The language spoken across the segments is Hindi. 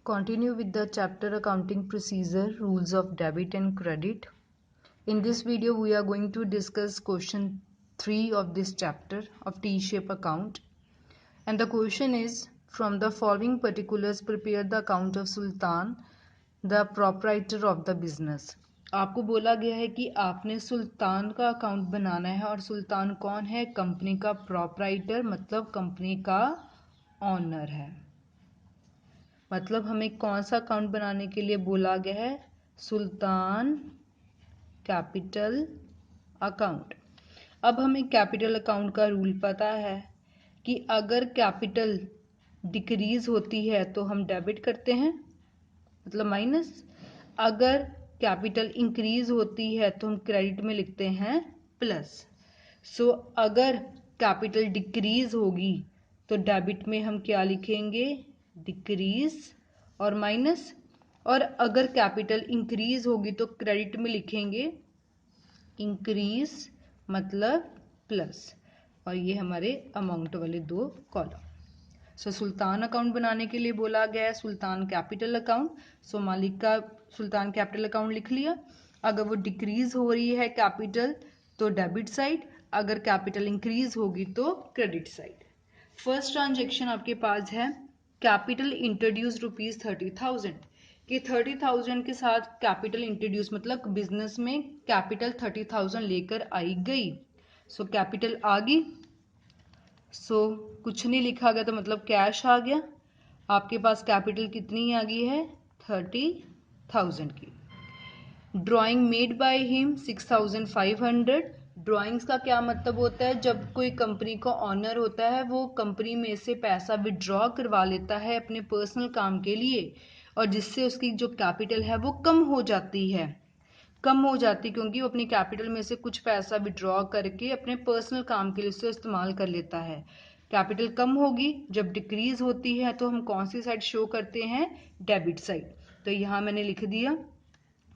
Continue with the chapter Accounting Procedure, Rules of Debit and Credit. In this video, we are going to discuss question 3 of this chapter of T-shape account. And the question is, from the following particulars, prepare the account of Sultan, the proprietor of the business. आपको बोला गया है कि आपने सुल्तान का अकाउंट बनाना है और सुल्तान कौन है? कंपनी का प्रोप्राइटर, मतलब कंपनी का ऑनर है। मतलब हमें कौन सा अकाउंट बनाने के लिए बोला गया है? सुल्तान कैपिटल अकाउंट। अब हमें कैपिटल अकाउंट का रूल पता है कि अगर कैपिटल डिक्रीज होती है तो हम डेबिट करते हैं, मतलब माइनस। अगर कैपिटल इंक्रीज होती है तो हम क्रेडिट में लिखते हैं प्लस। सो अगर कैपिटल डिक्रीज होगी तो डेबिट में हम क्या लिखेंगे? डिक्रीज और माइनस। और अगर कैपिटल इंक्रीज होगी तो क्रेडिट में लिखेंगे इंक्रीज, मतलब प्लस। और ये हमारे अमाउंट वाले दो कॉलम। सो सुल्तान अकाउंट बनाने के लिए बोला गया है सुल्तान कैपिटल अकाउंट। सो मालिक का सुल्तान कैपिटल अकाउंट लिख लिया। अगर वो डिक्रीज हो रही है कैपिटल तो डेबिट साइड, अगर कैपिटल इंक्रीज होगी तो क्रेडिट साइड। फर्स्ट ट्रांजेक्शन आपके पास है कैपिटल इंट्रोड्यूस ₹30,000 कि 30,000 के साथ कैपिटल इंट्रोड्यूस, मतलब बिजनेस में कैपिटल 30,000 लेकर आई गई। सो कैपिटल आ गई, सो कुछ नहीं लिखा गया तो मतलब कैश आ गया। आपके पास कैपिटल कितनी आ गई है? 30,000 की। Drawing made by him 6,500। Drawings का क्या मतलब होता है? जब कोई कंपनी का ऑनर होता है वो कंपनी में से पैसा विड्रॉ करवा लेता है अपने पर्सनल काम के लिए, और जिससे उसकी जो कैपिटल है वो कम हो जाती है। क्योंकि वो अपनी कैपिटल में से कुछ पैसा विड्रॉ करके अपने पर्सनल काम के लिए उससे इस्तेमाल कर लेता है। कैपिटल कम होगी, जब डिक्रीज होती है तो हम कौन सी साइड शो करते हैं? Debit side. तो यहाँ मैंने लिख दिया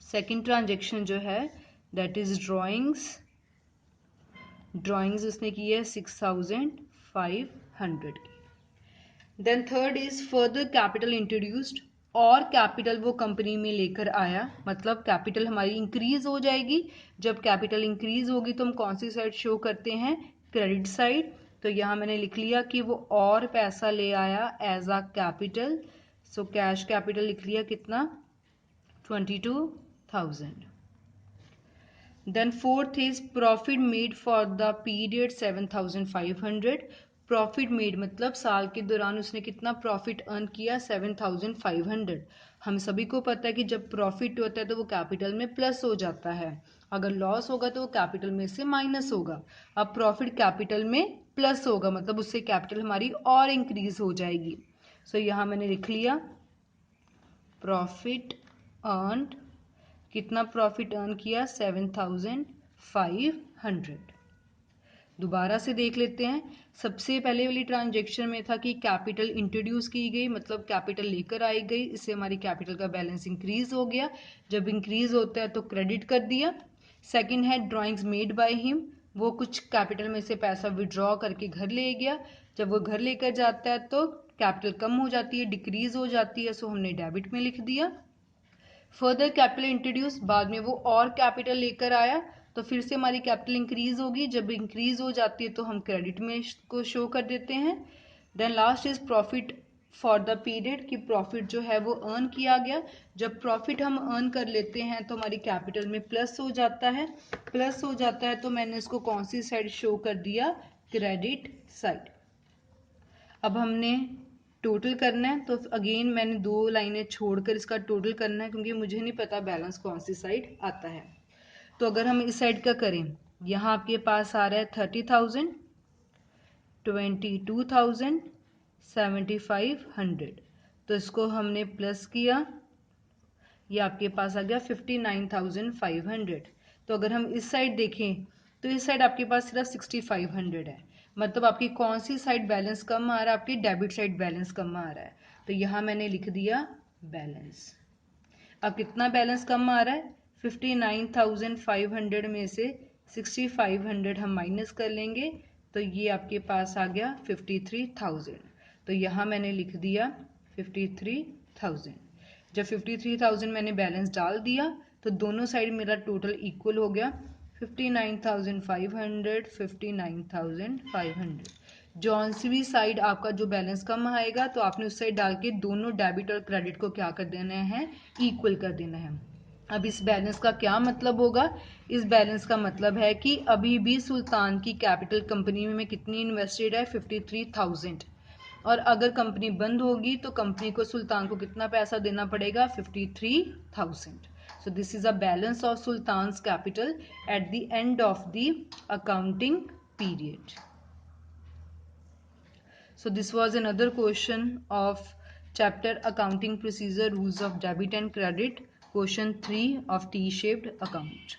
सेकेंड ट्रांजेक्शन जो है दैट इज ड्राइंग्स उसने की है 6,500 की। Then third is further capital introduced, और कैपिटल वो कंपनी में लेकर आया, मतलब कैपिटल हमारी इंक्रीज हो जाएगी। जब कैपिटल इंक्रीज होगी तो हम कौन सी साइड शो करते हैं? Credit side. तो यहाँ मैंने लिख लिया कि वो और पैसा ले आया as a capital. So cash capital लिख लिया कितना? 22,000। Then fourth is profit made for the period 7,500। Profit made मतलब साल के दौरान उसने कितना प्रॉफिट अर्न किया? 7,500। हम सभी को पता है कि जब प्रॉफिट होता है तो वो कैपिटल में प्लस हो जाता है, अगर लॉस होगा तो वो कैपिटल में से माइनस होगा। अब प्रॉफिट कैपिटल में प्लस होगा, मतलब उससे कैपिटल हमारी और इंक्रीज हो जाएगी। सो यहाँ मैंने लिख लिया प्रॉफिट अर्नड, कितना प्रॉफिट अर्न किया? 7,500। दोबारा से देख लेते हैं। सबसे पहले वाली ट्रांजेक्शन में था कि कैपिटल इंट्रोड्यूस की गई, मतलब कैपिटल लेकर आई गई, इससे हमारी कैपिटल का बैलेंस इंक्रीज हो गया। जब इंक्रीज होता है तो क्रेडिट कर दिया। सेकंड है ड्राइंग्स मेड बाय हिम, वो कुछ कैपिटल में से पैसा विड्रॉ करके घर ले गया। जब वो घर लेकर जाता है तो कैपिटल कम हो जाती है, डिक्रीज हो जाती है, सो हमने डेबिट में लिख दिया। फर्दर कैपिटल इंट्रोड्यूस, बाद में वो और कैपिटल लेकर आया तो फिर से हमारी कैपिटल इंक्रीज होगी। जब इंक्रीज हो जाती है तो हम क्रेडिट में को शो कर देते हैं। Then last is profit for the period, कि प्रॉफिट जो है वो अर्न किया गया। जब प्रॉफिट हम अर्न कर लेते हैं तो हमारी कैपिटल में प्लस हो जाता है। तो मैंने इसको कौन सी साइड शो कर दिया? Credit side. अब हमने टोटल करना है, तो अगेन मैंने दो लाइनें छोड़कर इसका टोटल करना है, क्योंकि मुझे नहीं पता बैलेंस कौन सी साइड आता है। तो अगर हम इस साइड का करें, यहाँ आपके पास आ रहा है 30,000, 22,000, 7,500। तो इसको हमने प्लस किया, ये आपके पास आ गया 59,500। तो अगर हम इस साइड देखें तो इस साइड आपके पास सिर्फ 6,500 है, मतलब आपकी कौन सी साइड बैलेंस कम आ रहा है? आपकी डेबिट साइड बैलेंस कम आ रहा है। तो यहाँ मैंने लिख दिया बैलेंस। अब कितना बैलेंस कम आ रहा है? 59,500 में से 6,500 हम माइनस कर लेंगे तो ये आपके पास आ गया 53,000। तो यहाँ मैंने लिख दिया 53,000। 53,000। जब 53,000 मैंने बैलेंस डाल दिया तो दोनों साइड मेरा टोटल इक्वल हो गया 59,500, 59,500। जौन सी भी साइड आपका जो बैलेंस कम आएगा तो आपने उस साइड डाल के दोनों डेबिट और क्रेडिट को क्या कर देना है, इक्वल कर देना है। अब इस बैलेंस का क्या मतलब होगा, इस बैलेंस का मतलब है कि अभी भी सुल्तान की कैपिटल कंपनी में कितनी इन्वेस्टेड है, 53,000, और अगर कंपनी बंद होगी तो कंपनी को सुल्तान को कितना पैसा देना पड़ेगा, 53,000। So this is a balance of Sultan's capital at the end of the accounting period. So this was another question of chapter Accounting Procedure, Rules of Debit and Credit, question 3 of T-shaped account.